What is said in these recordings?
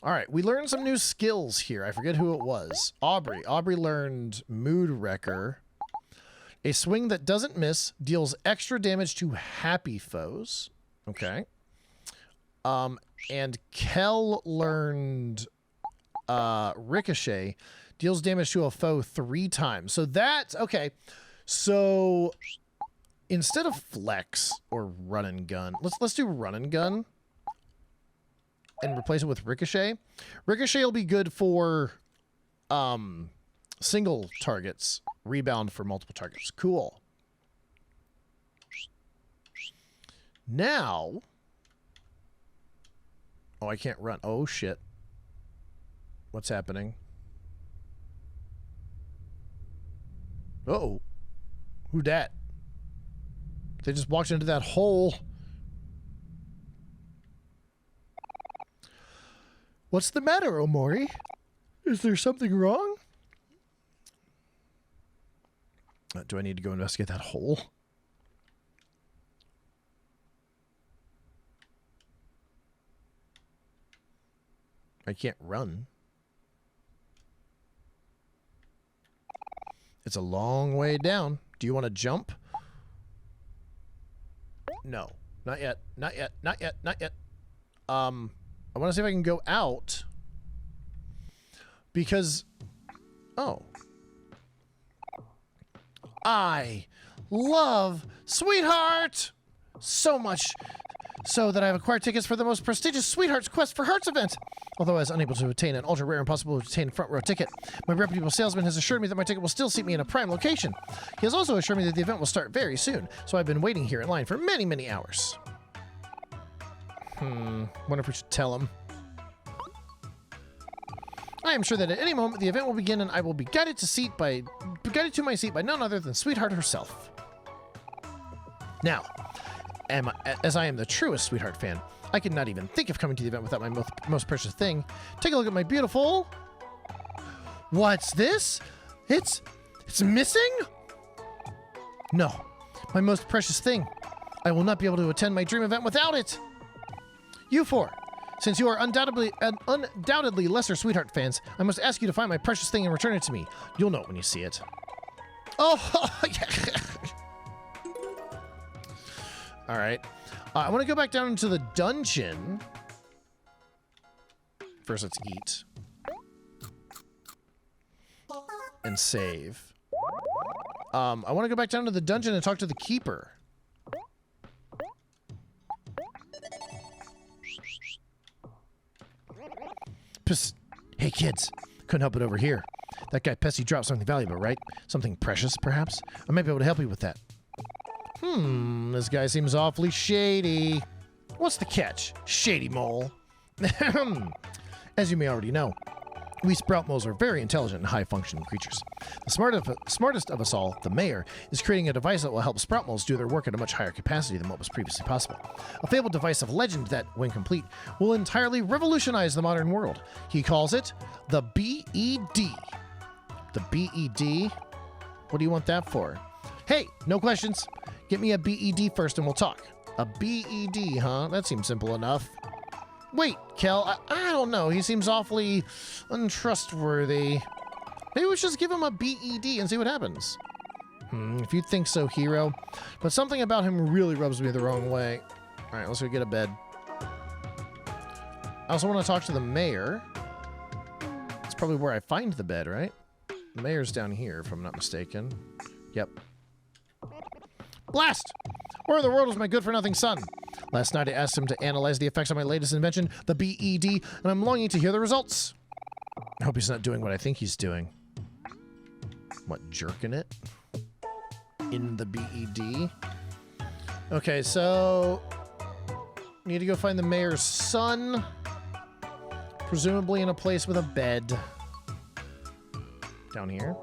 All right, we learned some new skills here. I forget who it was. Aubrey. Aubrey learned Mood Wrecker. A swing that doesn't miss deals extra damage to happy foes. Okay. And Kel learned Ricochet. Deals damage to a foe 3 times. So that's... Okay. So instead of Flex or Run and Gun, let's do Run and Gun. And replace it with Ricochet. Ricochet will be good for single targets. Rebound for multiple targets. Cool. Now... Oh, I can't run. Oh, shit. What's happening? Uh-oh. Who dat? They just walked into that hole. What's the matter, Omori? Is there something wrong? Do I need to go investigate that hole? I can't run. It's a long way down. Do you want to jump? No. Not yet. Not yet. Not yet. Not yet. I want to see if I can go out. Because... Oh. I love Sweetheart so much so that I have acquired tickets for the most prestigious Sweetheart's Quest for Hearts event. Although I was unable to obtain an ultra rare and impossible to obtain front row ticket, my reputable salesman has assured me that my ticket will still seat me in a prime location. He has also assured me that the event will start very soon, so I've been waiting here in line for many, many hours. Wonder if we should tell him. I am sure that at any moment the event will begin and I will be guided to my seat by none other than Sweetheart herself. Now, as I am the truest Sweetheart fan, I could not even think of coming to the event without my most precious thing. Take a look at my beautiful... What's this? It's missing? No, my most precious thing. I will not be able to attend my dream event without it. You four, since you are undoubtedly lesser Sweetheart fans, I must ask you to find my precious thing and return it to me. You'll know it when you see it. Oh, yeah. All right. I want to go back down into the dungeon. First, let's eat. And save. I want to go back down to the dungeon and talk to the keeper. Psst. Hey, kids. Couldn't help it over here. That guy Pessy dropped something valuable, right? Something precious, perhaps? I might be able to help you with that. This guy seems awfully shady. What's the catch, shady mole? As you may already know, we sprout moles are very intelligent and high-functioning creatures. The smartest of us all, the mayor, is creating a device that will help sprout moles do their work at a much higher capacity than what was previously possible. A fabled device of legend that, when complete, will entirely revolutionize the modern world. He calls it the BED. The BED? What do you want that for? Hey, no questions. Get me a BED first and we'll talk. A BED, huh? That seems simple enough. Wait, Kel, I don't know. He seems awfully untrustworthy. Maybe we should just give him a BED and see what happens. If you think so, hero. But something about him really rubs me the wrong way. All right, let's go get a bed. I also want to talk to the mayor. That's probably where I find the bed, right? The mayor's down here, if I'm not mistaken. Yep. Blast! Where in the world was my good-for-nothing son? Last night I asked him to analyze the effects of my latest invention, the BED, and I'm longing to hear the results. I hope he's not doing what I think he's doing. What, jerking it? In the BED? Okay, so... need to go find the mayor's son. Presumably in a place with a bed. Down here.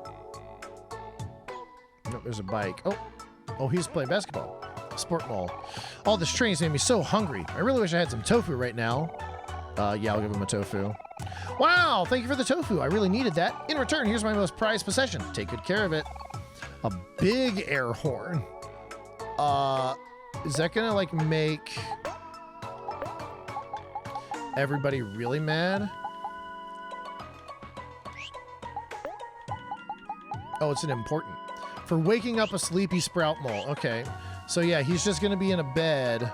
Nope, there's a bike. Oh, he's playing basketball. Sport mall. All this training's made me so hungry. I really wish I had some tofu right now. Yeah, I'll give him a tofu. Wow, thank you for the tofu. I really needed that. In return, here's my most prized possession. Take good care of it. A big air horn. Is that gonna, like, make everybody really mad? Oh, it's an important. For waking up a sleepy sprout mole. Okay. So yeah, he's just going to be in a bed.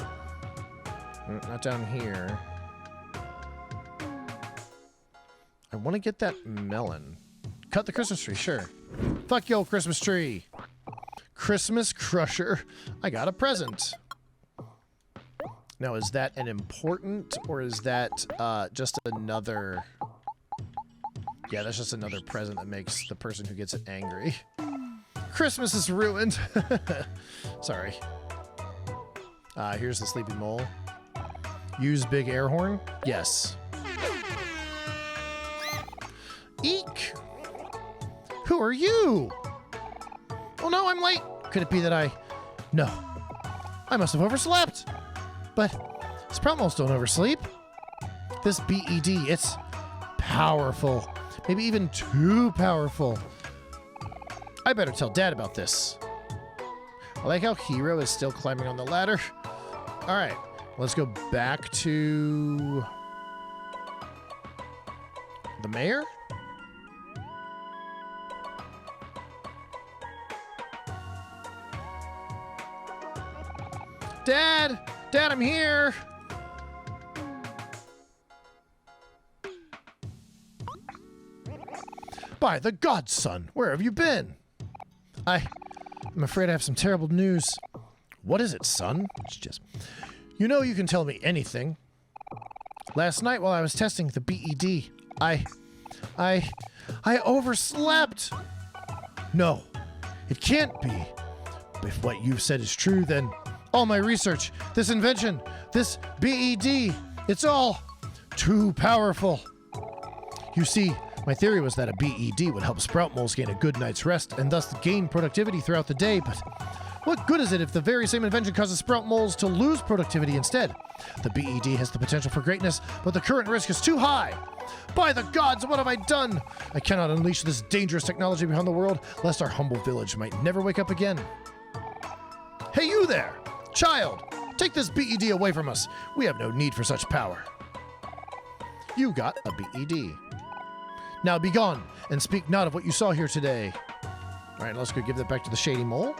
Not down here. I want to get that melon. Cut the Christmas tree, sure. Fuck yo, Christmas tree. Christmas crusher. I got a present. Now, is that an important, or is that just another... Yeah, that's just another present that makes the person who gets it angry. Christmas is ruined. Sorry. Here's the sleepy mole. Use big air horn? Yes. Eek! Who are you? Oh no, I'm late. Could it be that I... No. I must have overslept. But sprout moles don't oversleep. This BED, it's powerful. Maybe even too powerful. I better tell Dad about this. I like how Hero is still climbing on the ladder. All right, let's go back to the mayor. Dad! Dad, I'm here! By the gods, son, where have you been? I'm afraid I have some terrible news. What is it, son? It's just... You know you can tell me anything. Last night while I was testing the BED, I overslept! No, it can't be. If what you've said is true, then all my research, this invention, this BED, it's all too powerful. You see, my theory was that a BED would help sprout moles gain a good night's rest and thus gain productivity throughout the day, but what good is it if the very same invention causes sprout moles to lose productivity instead? The BED has the potential for greatness, but the current risk is too high. By the gods, what have I done? I cannot unleash this dangerous technology beyond the world, lest our humble village might never wake up again. Hey, you there! Child, take this BED away from us. We have no need for such power. You got a BED. Now be gone, and speak not of what you saw here today. All right, let's go give that back to the shady mole.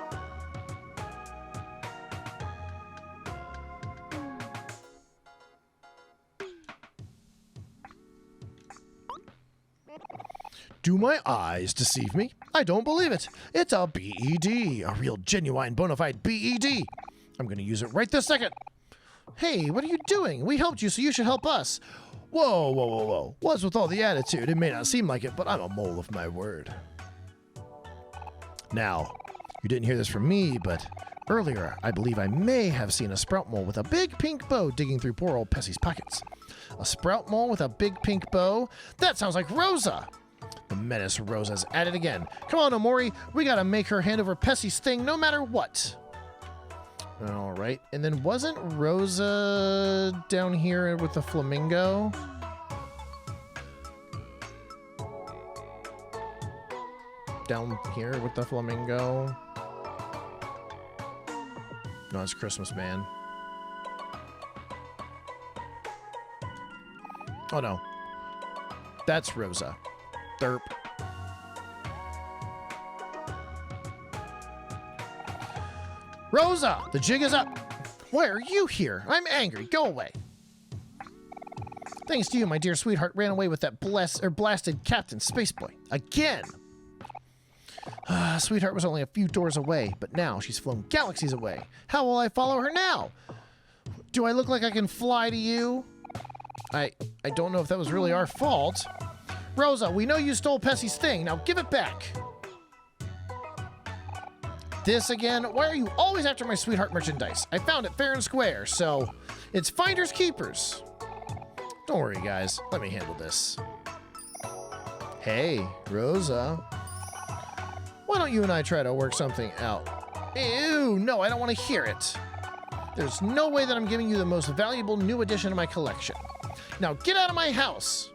Do my eyes deceive me? I don't believe it. It's a BED, a real genuine bona fide BED. I'm going to use it right this second. Hey, what are you doing? We helped you, so you should help us. Whoa, whoa, whoa, whoa. What's with all the attitude? It may not seem like it, but I'm a mole of my word. Now, you didn't hear this from me, but earlier, I believe I may have seen a sprout mole with a big pink bow digging through poor old Pessy's pockets. A sprout mole with a big pink bow? That sounds like Rosa. The menace Rosa's at it again. Come on, Omori. We gotta make her hand over Pessy's thing no matter what. All right. And then wasn't Rosa down here with the flamingo? Down here with the flamingo? No, it's Christmas Man. Oh, no. That's Rosa. Derp. Rosa, the jig is up. Why are you here? I'm angry. Go away. Thanks to you, my dear sweetheart ran away with that blasted Captain Spaceboy. Again. Sweetheart was only a few doors away, but now she's flown galaxies away. How will I follow her now? Do I look like I can fly to you? I don't know if that was really our fault. Rosa, we know you stole Pessy's thing. Now give it back. This again? Why are you always after my sweetheart merchandise? I found it fair and square, so it's finders keepers. Don't worry, guys. Let me handle this. Hey, Rosa. Why don't you and I try to work something out? Ew, no, I don't want to hear it. There's no way that I'm giving you the most valuable new addition to my collection. Now get out of my house.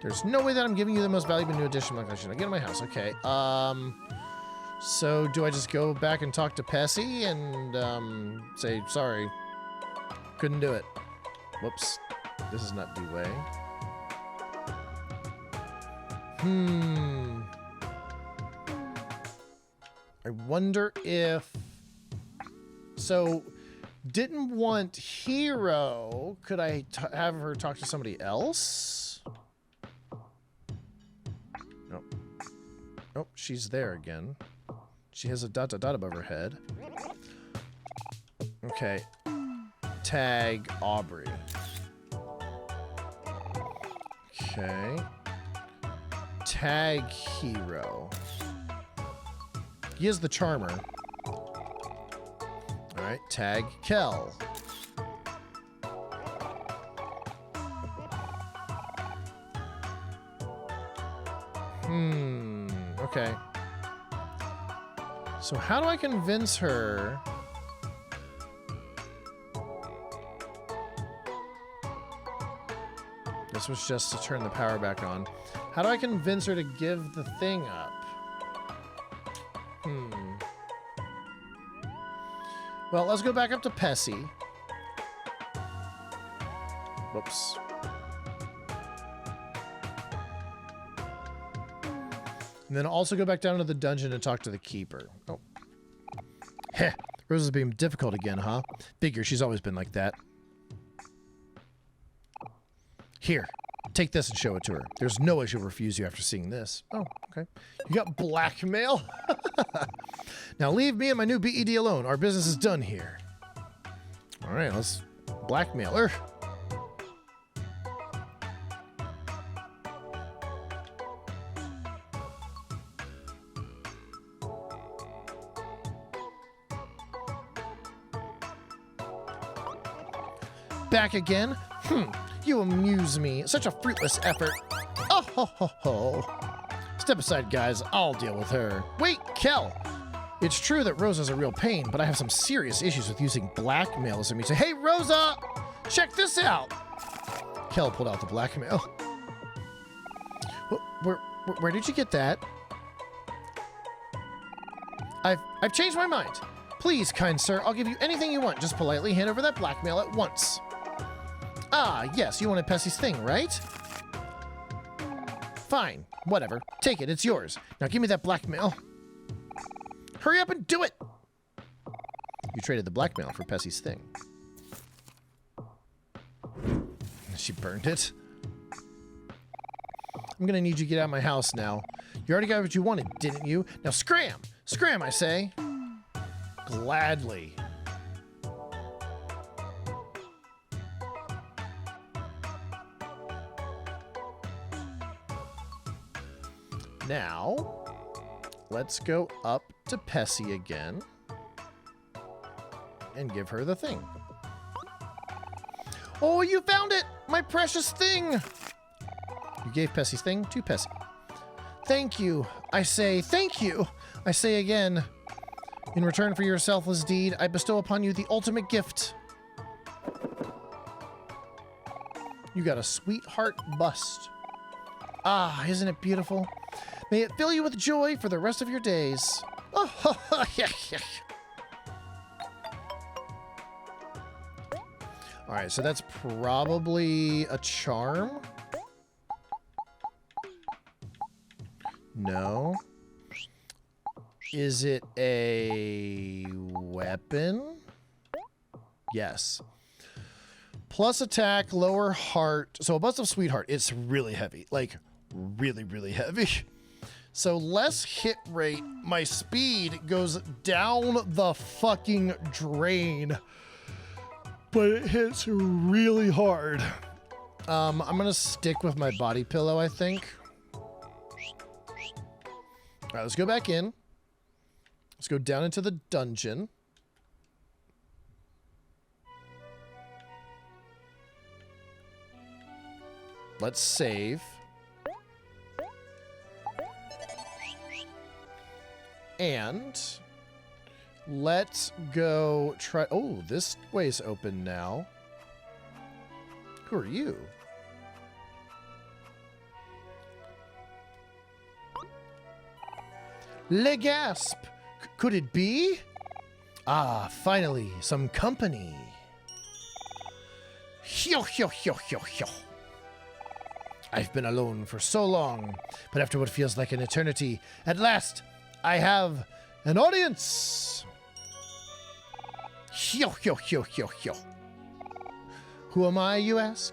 There's no way that I'm giving you the most valuable new addition to my collection. Now get out of my house. Okay. So do I just go back and talk to Pessy and say, sorry, couldn't do it. Whoops. This is not the way. I wonder if... So, didn't want Hero. Could I have her talk to somebody else? Nope. Oh, she's there again. She has a dot dot dot above her head. Okay. Tag Aubrey. Okay. Tag Hero. He is the charmer. Alright, tag Kel. Okay. So how do I convince her... This was just to turn the power back on. How do I convince her to give the thing up? Well, let's go back up to Pessy. Whoops. And then also go back down to the dungeon and talk to the keeper. Oh. Heh. Rose is being difficult again, huh? Figure she's always been like that. Here. Take this and show it to her. There's no way she'll refuse you after seeing this. Oh, okay. You got blackmail? Now leave me and my new BED alone. Our business is done here. All right, let's blackmail her. Back again? You amuse me. Such a fruitless effort. Oh, ho, ho, ho. Step aside, guys. I'll deal with her. Wait, Kel. It's true that Rosa's a real pain, but I have some serious issues with using blackmail as a means to... Hey, Rosa! Check this out! Kel pulled out the blackmail. Where did you get that? I've changed my mind. Please, kind sir, I'll give you anything you want. Just politely hand over that blackmail at once. Ah, yes, you wanted Pessy's thing, right? Fine, whatever. Take it, it's yours. Now give me that blackmail. Hurry up and do it! You traded the blackmail for Pessy's thing. She burned it. I'm gonna need you to get out of my house now. You already got what you wanted, didn't you? Now scram! Scram, I say! Gladly. Now, let's go up to Pessy again and give her the thing. Oh, you found it! My precious thing! You gave Pessy's thing to Pessy. Thank you. I say thank you. I say again. In return for your selfless deed, I bestow upon you the ultimate gift. You got a sweetheart bust. Ah, isn't it beautiful? May it fill you with joy for the rest of your days. Oh, yeah, yeah. All right, so that's probably a charm. No. Is it a weapon? Yes. Plus attack, lower heart. So a bust of sweetheart. It's really heavy. Like, really, really heavy. So less hit rate. My speed goes down the fucking drain. But it hits really hard. I'm gonna stick with my body pillow, I think. All right, let's go back in. Let's go down into the dungeon. Let's save. And let's go try... Oh, this way's open now. Who are you? Le Gasp! Could it be? Ah, finally, some company. Hyo, hyo, hyo, hyo, hyo. I've been alone for so long, but after what feels like an eternity, at last, I have an audience! Hyo, hyo, hyo, hyo, hyo. Who am I, you ask?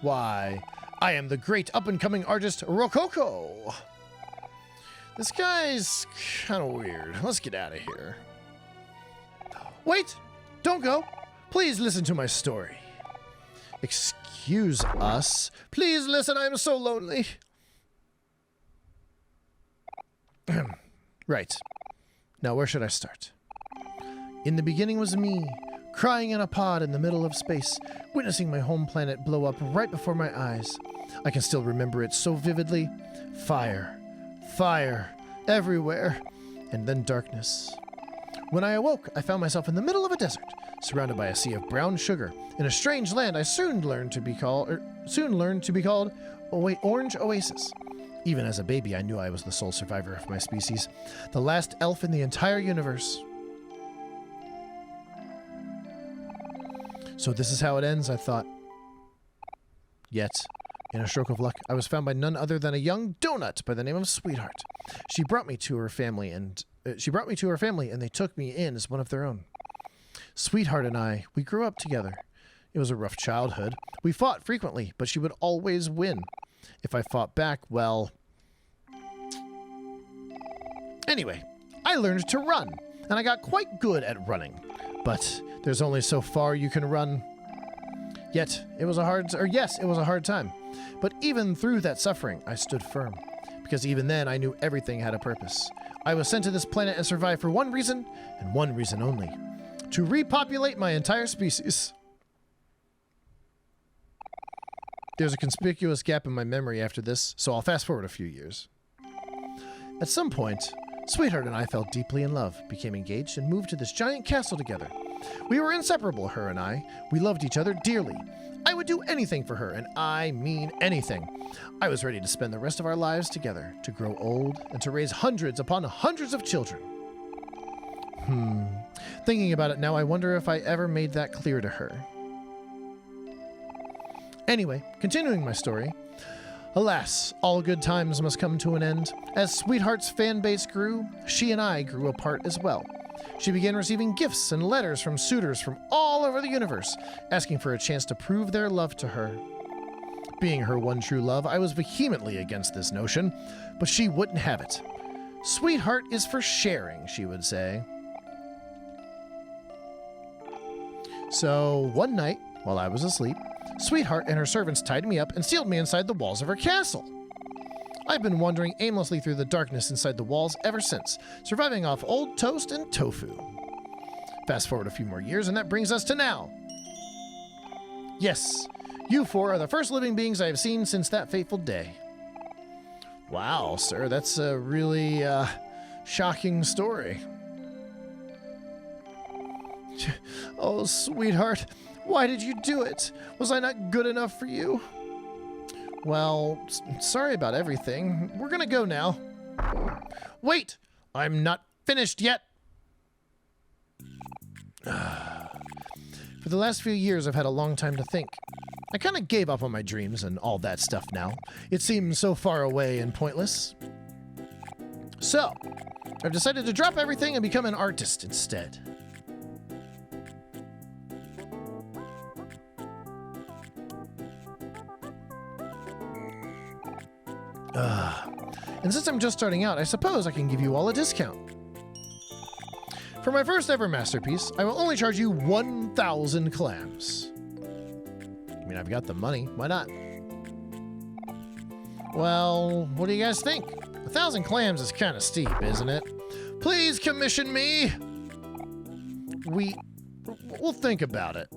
Why, I am the great up-and-coming artist Rococo. This guy's kind of weird. Let's get out of here. Wait! Don't go! Please listen to my story. Excuse us. Please listen, I am so lonely. Right. Now, where should I start? In the beginning was me, crying in a pod in the middle of space, witnessing my home planet blow up right before my eyes. I can still remember it so vividly. Fire. Fire. Everywhere. And then darkness. When I awoke, I found myself in the middle of a desert, surrounded by a sea of brown sugar. In a strange land I soon learned to be called Orange Oasis. Even as a baby, I knew I was the sole survivor of my species, the last elf in the entire universe. So this is how it ends, I thought. Yet, in a stroke of luck, I was found by none other than a young donut by the name of Sweetheart. She brought me to her family, and they took me in as one of their own. Sweetheart and I, we grew up together. It was a rough childhood. We fought frequently, but she would always win. If I fought back, well... Anyway, I learned to run, and I got quite good at running. But there's only so far you can run. It was a hard time. But even through that suffering, I stood firm. Because even then, I knew everything had a purpose. I was sent to this planet and survived for one reason, and one reason only. To repopulate my entire species. There's a conspicuous gap in my memory after this, so I'll fast forward a few years. At some point, Sweetheart and I fell deeply in love, became engaged, and moved to this giant castle together. We were inseparable, her and I. We loved each other dearly. I would do anything for her, and I mean anything. I was ready to spend the rest of our lives together, to grow old, and to raise hundreds upon hundreds of children. Thinking about it now, I wonder if I ever made that clear to her. Anyway, continuing my story. Alas, all good times must come to an end. As Sweetheart's fan base grew, she and I grew apart as well. She began receiving gifts and letters from suitors from all over the universe, asking for a chance to prove their love to her. Being her one true love, I was vehemently against this notion, but she wouldn't have it. Sweetheart is for sharing, she would say. So, one night, while I was asleep, Sweetheart and her servants tied me up and sealed me inside the walls of her castle. I've been wandering aimlessly through the darkness inside the walls ever since, surviving off old toast and tofu. Fast forward a few more years, and that brings us to now. Yes, you four are the first living beings I have seen since that fateful day. Wow, sir, that's a really, shocking story. Oh, Sweetheart, why did you do it? Was I not good enough for you? Well, sorry about everything. We're gonna go now. Wait! I'm not finished yet! For the last few years, I've had a long time to think. I kind of gave up on my dreams and all that stuff now. It seems so far away and pointless. So, I've decided to drop everything and become an artist instead. And since I'm just starting out, I suppose I can give you all a discount. For my first ever masterpiece, I will only charge you 1,000 clams. I mean, I've got the money. Why not? Well, what do you guys think? 1,000 clams is kind of steep, isn't it? Please commission me! We'll think about it.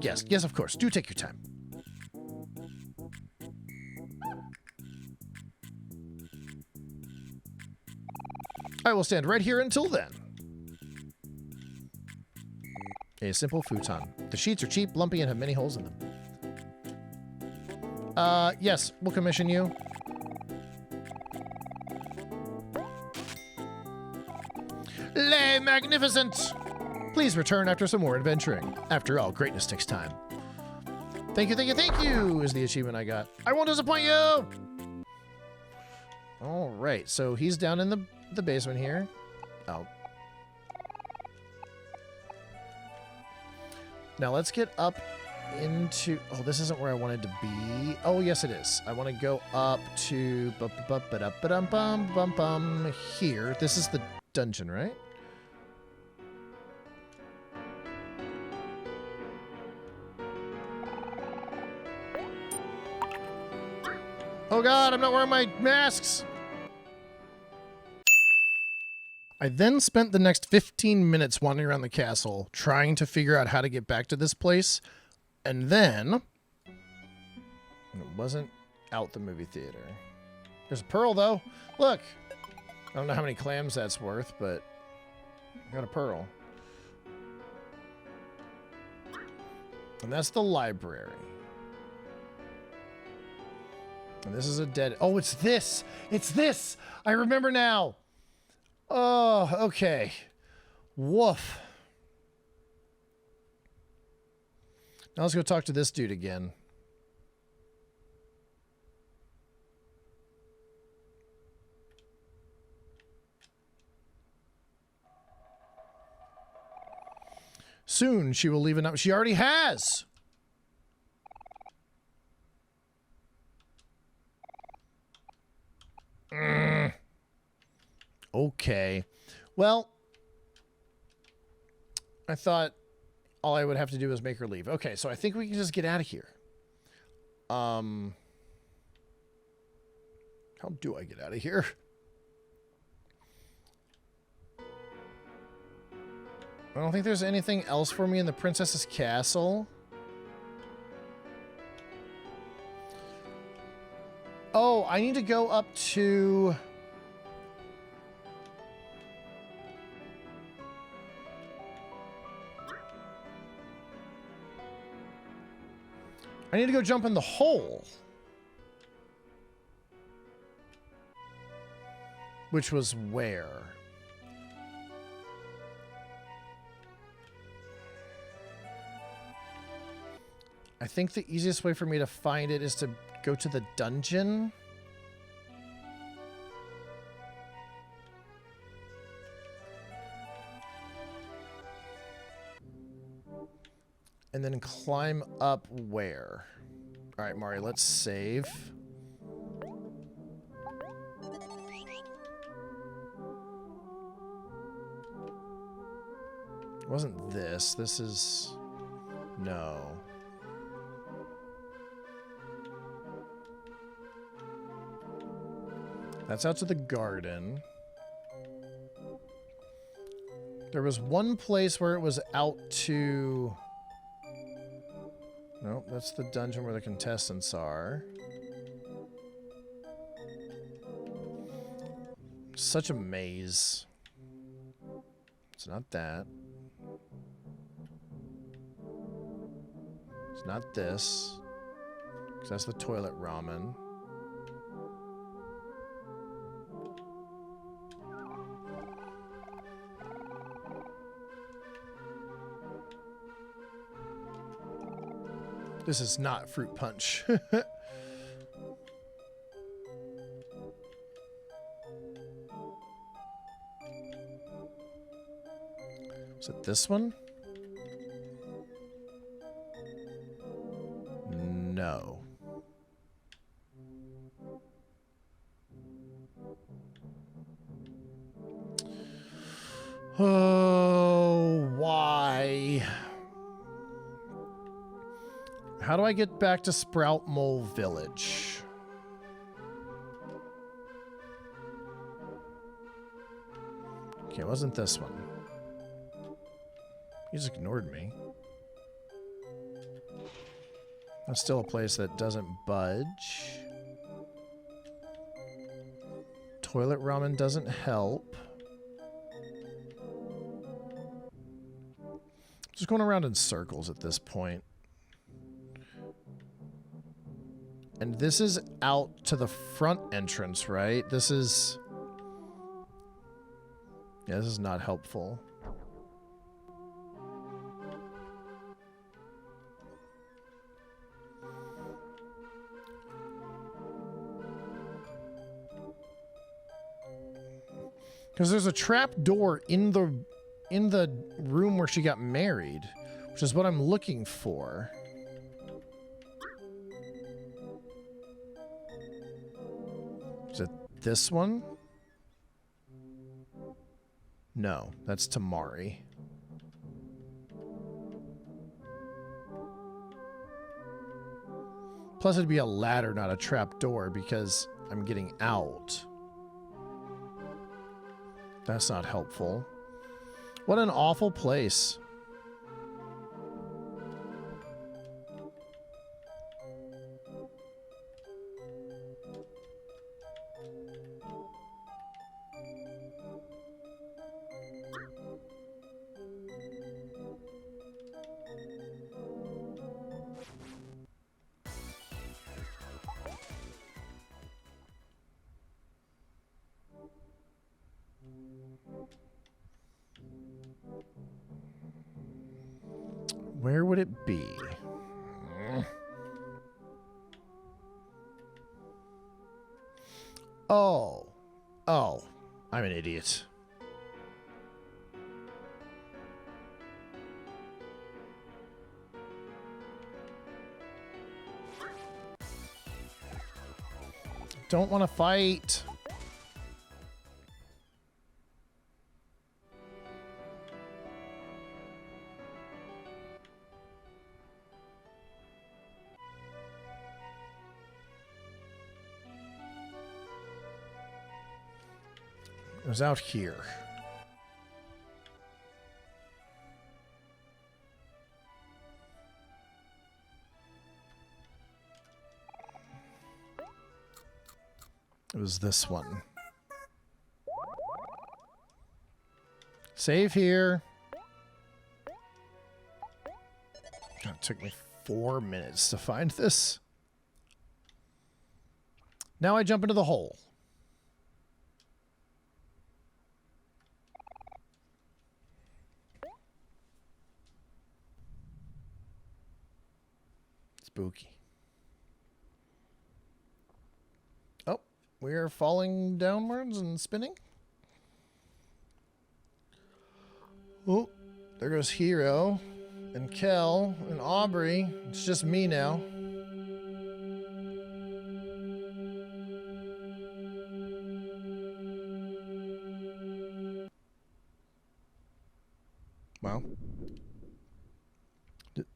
Yes, of course. Do take your time. I will stand right here until then. A simple futon. The sheets are cheap, lumpy, and have many holes in them. Yes, we'll commission you. Le Magnificent! Please return after some more adventuring. After all, greatness takes time. Thank you, thank you, thank you is the achievement I got. I won't disappoint you! All right, so he's down in the basement here. Oh. Now let's get up into... Oh, this isn't where I wanted to be. Oh, yes, it is. I want to go up to... Here. This is the dungeon, right? Oh god, I'm not wearing my masks! I then spent the next 15 minutes wandering around the castle, trying to figure out how to get back to this place, and then... It wasn't out the movie theater. There's a pearl, though. Look! I don't know how many clams that's worth, but... I got a pearl. And that's the library. And this is a dead... Oh, it's this! It's this! I remember now! Oh, okay. Woof. Now let's go talk to this dude again. Soon she will leave enough. She already has! Okay. Well, I thought all I would have to do was make her leave. Okay, so I think we can just get out of here. How do I get out of here? I don't think there's anything else for me in the princess's castle. Oh, I need to go up to... I need to go jump in the hole. Which was where? I think the easiest way for me to find it is to go to the dungeon. And then climb up where? All right, Mario, let's save. It wasn't this. This is... No. That's out to the garden. There was one place where it was out to... Nope, that's the dungeon where the contestants are. Such a maze. It's not that. It's not this. Because that's the toilet ramen. This is not fruit punch. Is it this one? No. Oh, why? How do I get back to Sprout Mole Village? Okay, it wasn't this one. He just ignored me. That's still a place that doesn't budge. Toilet ramen doesn't help. Just going around in circles at this point. And this is out to the front entrance, right? This is... Yeah, this is not helpful. Because there's a trap door in the room where she got married, which is what I'm looking for. Is it this one? No, that's Tamari. Plus it'd be a ladder, not a trap door, because I'm getting out. That's not helpful. What an awful place. Where would it be? Oh. Oh. I'm an idiot. Don't want to fight. It was out here. It was this one. Save here. God, it took me 4 minutes to find this. Now I jump into the hole. Spooky. Oh, we are falling downwards and spinning. Oh, there goes Hero and Kel and Aubrey. It's just me now. Wow.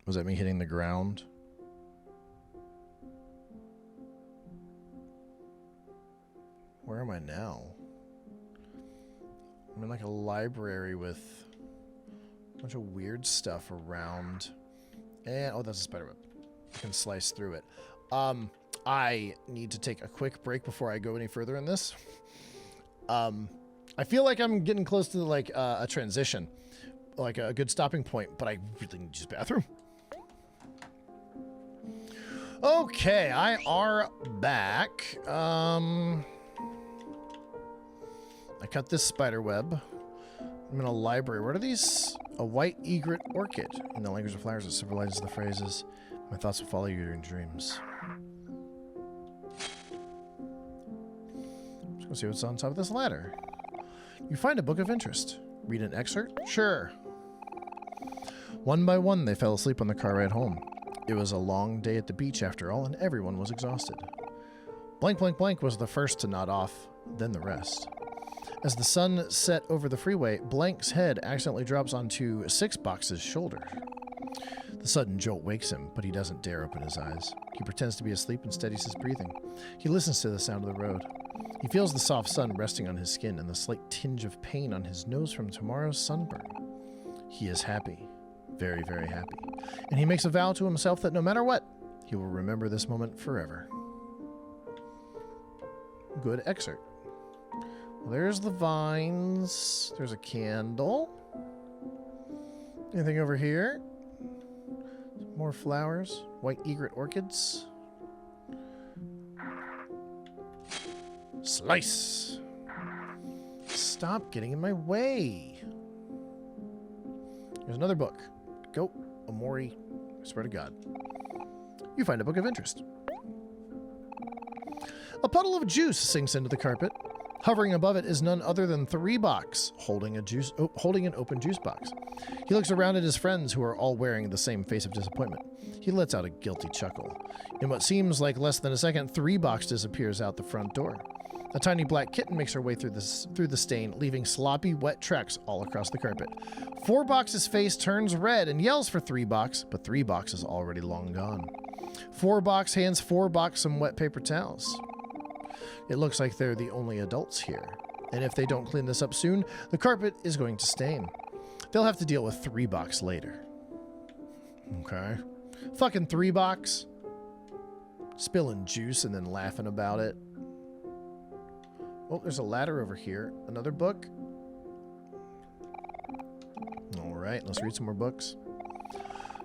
Was that me hitting the ground? Where am I now? I'm in like a library with a bunch of weird stuff around. And, oh, that's a spider web. I can slice through it. I need to take a quick break before I go any further in this. I feel like I'm getting close to like a transition, like a good stopping point, but I really need to use the bathroom. Okay, I are back. I cut this spider web. I'm in a library. What are these? A white egret orchid. In the language of flowers, it symbolizes the phrases, "My thoughts will follow you in dreams." Let's go see what's on top of this ladder. You find a book of interest. Read an excerpt? Sure. One by one, they fell asleep on the car ride home. It was a long day at the beach after all, and everyone was exhausted. Blank, blank, blank was the first to nod off, then the rest. As the sun set over the freeway, Blank's head accidentally drops onto Six Box's shoulder. The sudden jolt wakes him, but he doesn't dare open his eyes. He pretends to be asleep and steadies his breathing. He listens to the sound of the road. He feels the soft sun resting on his skin and the slight tinge of pain on his nose from tomorrow's sunburn. He is happy. Very, very happy. And he makes a vow to himself that no matter what, he will remember this moment forever. Good excerpt. Well, there's the vines. There's a candle. Anything over here? More flowers. White egret orchids. Slice! Stop getting in my way. There's another book. Go, Omori. I swear to God. You find a book of interest. A puddle of juice sinks into the carpet. Hovering above it is none other than 3box, holding an open juice box. He looks around at his friends, who are all wearing the same face of disappointment. He lets out a guilty chuckle. In what seems like less than a second, 3box disappears out the front door. A tiny black kitten makes her way through the stain, leaving sloppy, wet tracks all across the carpet. 4box's face turns red and yells for 3box, but 3box is already long gone. 4box hands 4box some wet paper towels. It looks like they're the only adults here, and if they don't clean this up soon, the carpet is going to stain. They'll have to deal with 3box later. Okay. Fucking 3box. Spilling juice and then laughing about it. Oh, there's a ladder over here. Another book. All right, let's read some more books.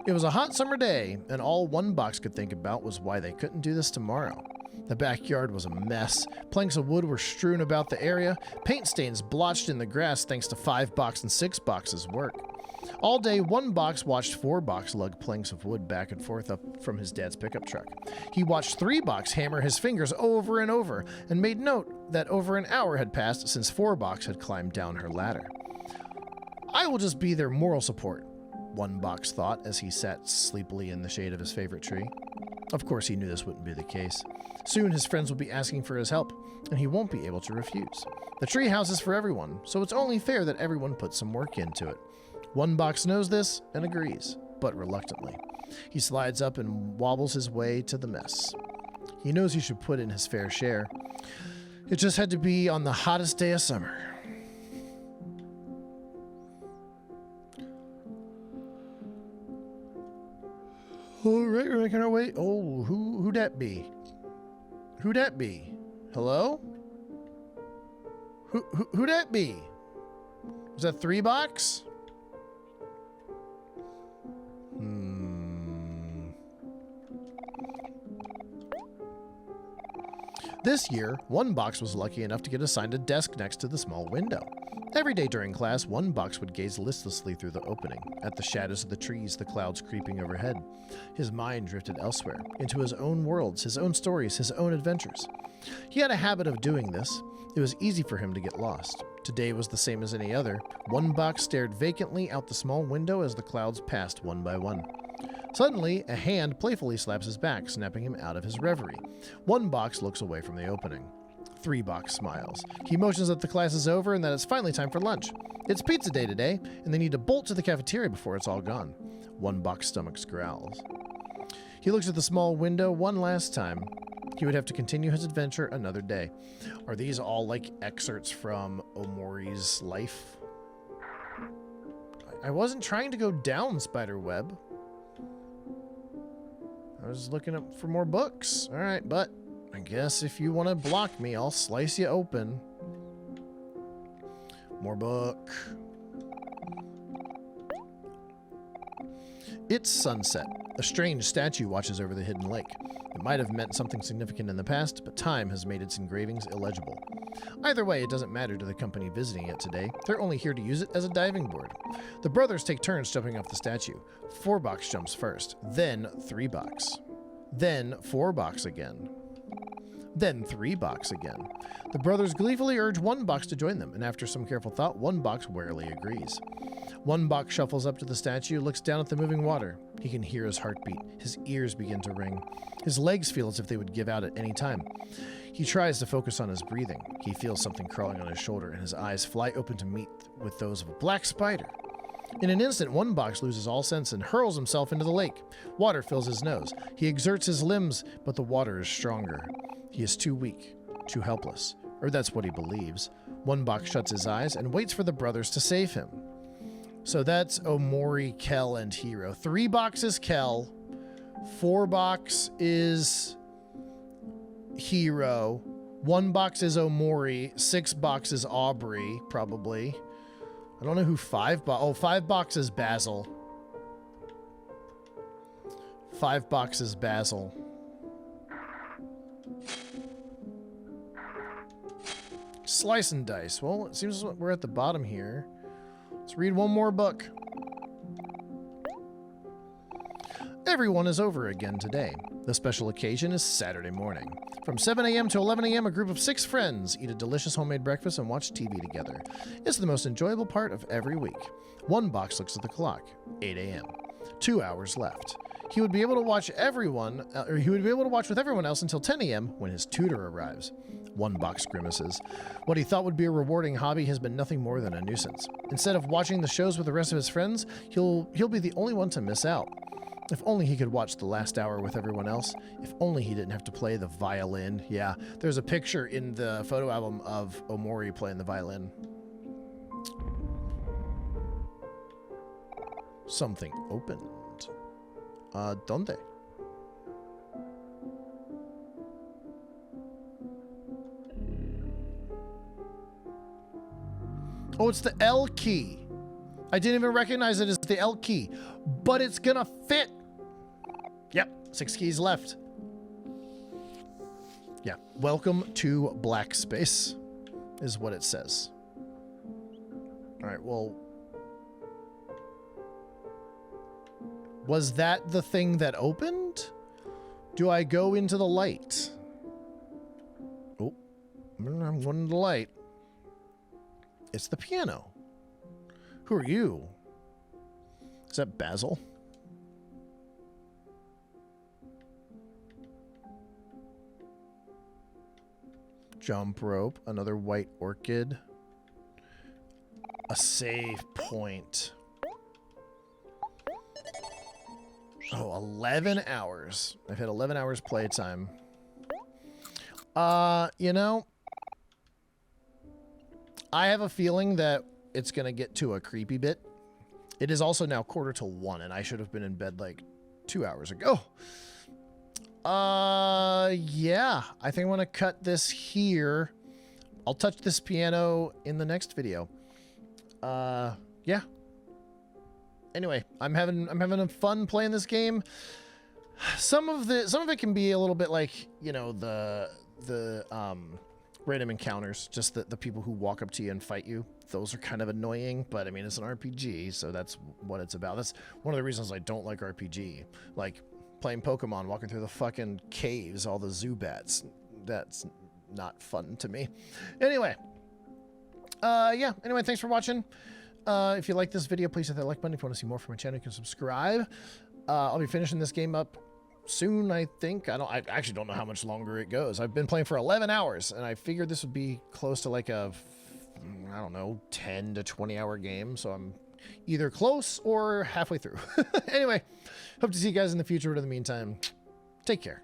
It was a hot summer day, and all 1box could think about was why they couldn't do this tomorrow. The backyard was a mess. Planks of wood were strewn about the area. Paint stains blotched in the grass thanks to 5box and 6box's work. All day, 1box watched 4box lug planks of wood back and forth up from his dad's pickup truck. He watched 3box hammer his fingers over and over and made note that over an hour had passed since 4box had climbed down her ladder. I will just be their moral support, 1box thought as he sat sleepily in the shade of his favorite tree. Of course, he knew this wouldn't be the case. Soon his friends will be asking for his help, and he won't be able to refuse. The tree house is for everyone, so it's only fair that everyone puts some work into it. 1box knows this and agrees, but reluctantly. He slides up and wobbles his way to the mess. He knows he should put in his fair share. It just had to be on the hottest day of summer. All right, we're making our way. Oh, who that be? Who that be? Hello? Who that be? Is that 3box? This year, 1box was lucky enough to get assigned a desk next to the small window. Every day during class, 1box would gaze listlessly through the opening, at the shadows of the trees, the clouds creeping overhead. His mind drifted elsewhere, into his own worlds, his own stories, his own adventures. He had a habit of doing this. It was easy for him to get lost. Today was the same as any other. 1box stared vacantly out the small window as the clouds passed one by one. Suddenly, a hand playfully slaps his back, snapping him out of his reverie. 1box looks away from the opening. 3box smiles. He motions that the class is over and that it's finally time for lunch. It's pizza day today, and they need to bolt to the cafeteria before it's all gone. 1box stomach growls. He looks at the small window one last time. He would have to continue his adventure another day. Are these all like excerpts from Omori's life? I wasn't trying to go down, Spiderweb. I was looking up for more books. All right, but I guess if you want to block me, I'll slice you open. More book. It's sunset. A strange statue watches over the hidden lake. It might have meant something significant in the past, but time has made its engravings illegible. Either way, it doesn't matter to the company visiting it today. They're only here to use it as a diving board. The brothers take turns jumping off the statue. 4box jumps first, then 3box. Then 4box again. Then 3box again. The brothers gleefully urge 1box to join them, and after some careful thought, 1box warily agrees. 1box shuffles up to the statue, looks down at the moving water. He can hear his heartbeat. His ears begin to ring. His legs feel as if they would give out at any time. He tries to focus on his breathing. He feels something crawling on his shoulder, and his eyes fly open to meet with those of a black spider. In an instant, 1box loses all sense and hurls himself into the lake. Water fills his nose. He exerts his limbs, but the water is stronger. He is too weak, too helpless, or that's what he believes. 1box shuts his eyes and waits for the brothers to save him. So that's Omori, Kel, and Hiro. 3box is Kel. 4box is Hiro. 1box is Omori. 6box is Aubrey, probably. I don't know who 5box... Oh, 5box is Basil. 5box is Basil. Slice and dice. Well, it seems we're at the bottom here. Let's read one more book. Everyone is over again today. The special occasion is Saturday morning. From 7 a.m. to 11 a.m., a group of 6 friends eat a delicious homemade breakfast and watch TV together. It's the most enjoyable part of every week. One box looks at the clock. 8 a.m. 2 hours left. He would be able to watch with everyone else until 10 a.m. when his tutor arrives. One box grimaces. What he thought would be a rewarding hobby has been nothing more than a nuisance. Instead of watching the shows with the rest of his friends, he'll be the only one to miss out. If only he could watch the last hour with everyone else. If only he didn't have to play the violin. Yeah, there's a picture in the photo album of Omori playing the violin. Something opened. ¿Dónde? Oh, it's the L key. I didn't even recognize it as the L key, but it's gonna fit. Yep, 6 keys left. Yeah, welcome to Black Space is what it says. All right, well, was that the thing that opened? Do I go into the light? Oh, I'm going into the light. It's the piano. Who are you? Is that Basil? Jump rope, another white orchid. A save point. Oh, 11 hours. I've had 11 hours playtime. You know, I have a feeling that it's going to get to a creepy bit. It is also now 1:45, and I should have been in bed like 2 hours ago. Yeah, I think I want to cut this here. I'll touch this piano in the next video. Yeah. Anyway, I'm having fun playing this game. Some of it can be a little bit like, you know, the random encounters, just the people who walk up to you and fight you. Those are kind of annoying, but I mean, it's an RPG, so that's what it's about. That's one of the reasons I don't like RPG. Like playing Pokemon, walking through the fucking caves, all the Zubats. That's not fun to me. Anyway. Yeah. Anyway, thanks for watching. If you like this video, please hit that like button. If you want to see more from my channel, you can subscribe. I'll be finishing this game up soon, I think. I actually don't know how much longer it goes. I've been playing for 11 hours, and I figured this would be close to like a, I don't know, 10 to 20 hour game. So I'm either close or halfway through. Anyway, hope to see you guys in the future. But in the meantime, take care.